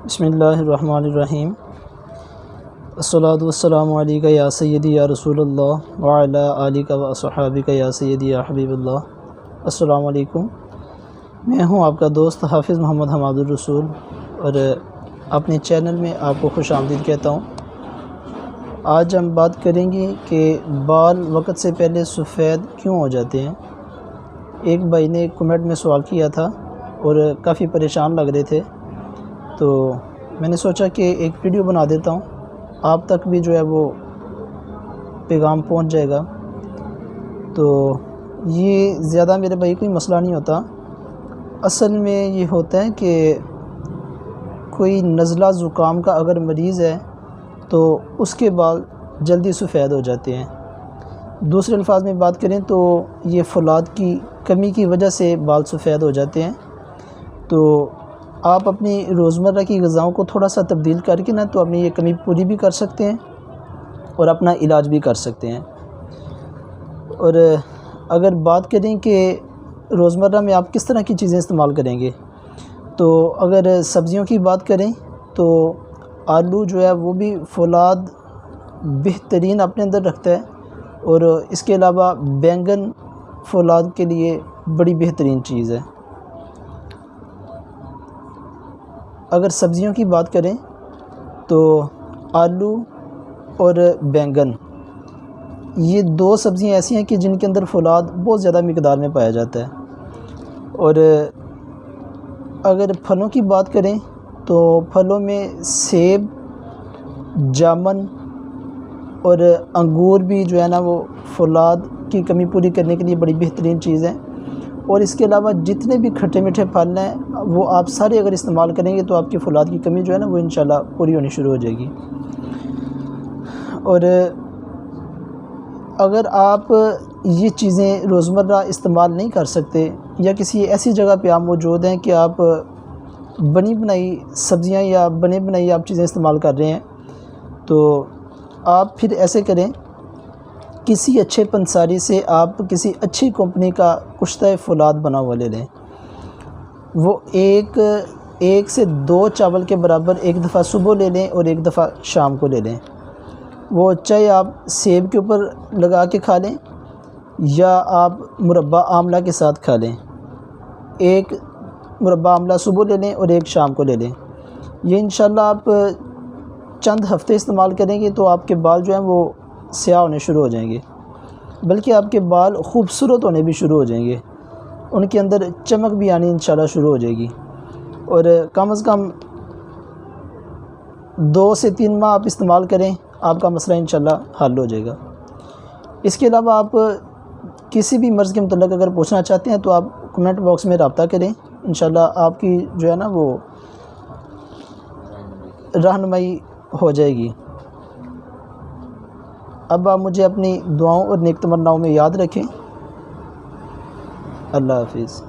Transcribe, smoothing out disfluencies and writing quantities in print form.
بسم اللہ الرحمن الرحیم۔ الصلاۃ والسلام علیکہ یا سیدی یا رسول اللہ وعلی آلکہ و اصحابکہ یا سیدی یا حبیب اللہ۔ السلام علیکم، میں ہوں آپ کا دوست حافظ محمد حماد الرسول، اور اپنے چینل میں آپ کو خوش آمدید کہتا ہوں۔ آج ہم بات کریں گے کہ بال وقت سے پہلے سفید کیوں ہو جاتے ہیں۔ ایک بھائی نے کمنٹ میں سوال کیا تھا اور کافی پریشان لگ رہے تھے، تو میں نے سوچا کہ ایک ویڈیو بنا دیتا ہوں، آپ تک بھی جو ہے وہ پیغام پہنچ جائے گا۔ تو یہ زیادہ میرے بھائی کوئی مسئلہ نہیں ہوتا، اصل میں یہ ہوتا ہے کہ کوئی نزلہ زکام کا اگر مریض ہے تو اس کے بال جلدی سفید ہو جاتے ہیں۔ دوسرے الفاظ میں بات کریں تو یہ فولاد کی کمی کی وجہ سے بال سفید ہو جاتے ہیں۔ تو آپ اپنی روزمرہ کی غذاؤں کو تھوڑا سا تبدیل کر کے نا تو اپنی یہ کمی پوری بھی کر سکتے ہیں اور اپنا علاج بھی کر سکتے ہیں۔ اور اگر بات کریں کہ روزمرہ میں آپ کس طرح کی چیزیں استعمال کریں گے، تو اگر سبزیوں کی بات کریں تو آلو جو ہے وہ بھی فولاد بہترین اپنے اندر رکھتا ہے، اور اس کے علاوہ بینگن فولاد کے لیے بڑی بہترین چیز ہے۔ اگر سبزیوں کی بات کریں تو آلو اور بینگن، یہ دو سبزیاں ایسی ہیں کہ جن کے اندر فولاد بہت زیادہ مقدار میں پایا جاتا ہے۔ اور اگر پھلوں کی بات کریں تو پھلوں میں سیب، جامن اور انگور بھی جو ہے نا وہ فولاد کی کمی پوری کرنے کے لیے بڑی بہترین چیز ہے۔ اور اس کے علاوہ جتنے بھی کھٹے میٹھے پھل ہیں وہ آپ سارے اگر استعمال کریں گے تو آپ کی فولاد کی کمی جو ہے نا وہ انشاءاللہ پوری ہونی شروع ہو جائے گی۔ اور اگر آپ یہ چیزیں روزمرہ استعمال نہیں کر سکتے یا کسی ایسی جگہ پہ آپ موجود ہیں کہ آپ بنی بنائی سبزیاں یا بنے بنائی آپ چیزیں استعمال کر رہے ہیں، تو آپ پھر ایسے کریں، کسی اچھے پنساری سے آپ کسی اچھی کمپنی کا کشتہ فولاد بنا ہوا لے لیں۔ وہ ایک سے دو چاول کے برابر ایک دفعہ صبح لے لیں اور ایک دفعہ شام کو لے لیں۔ وہ چاہے آپ سیب کے اوپر لگا کے کھا لیں یا آپ مربع آملہ کے ساتھ کھا لیں۔ ایک مربع آملہ صبح لے لیں اور ایک شام کو لے لیں۔ یہ انشاءاللہ آپ چند ہفتے استعمال کریں گے تو آپ کے بال جو ہیں وہ سیاہ ہونے شروع ہو جائیں گے، بلکہ آپ کے بال خوبصورت ہونے بھی شروع ہو جائیں گے، ان کے اندر چمک بھی آنی انشاءاللہ شروع ہو جائے گی۔ اور کم از کم 2 سے 3 ماہ آپ استعمال کریں، آپ کا مسئلہ انشاءاللہ حل ہو جائے گا۔ اس کے علاوہ آپ کسی بھی مرض کے متعلق اگر پوچھنا چاہتے ہیں تو آپ کمنٹ باکس میں رابطہ کریں، انشاءاللہ آپ کی جو ہے نا وہ رہنمائی ہو جائے گی۔ اب آپ مجھے اپنی دعاؤں اور نیک تمناؤں میں یاد رکھیں۔ اللہ حافظ۔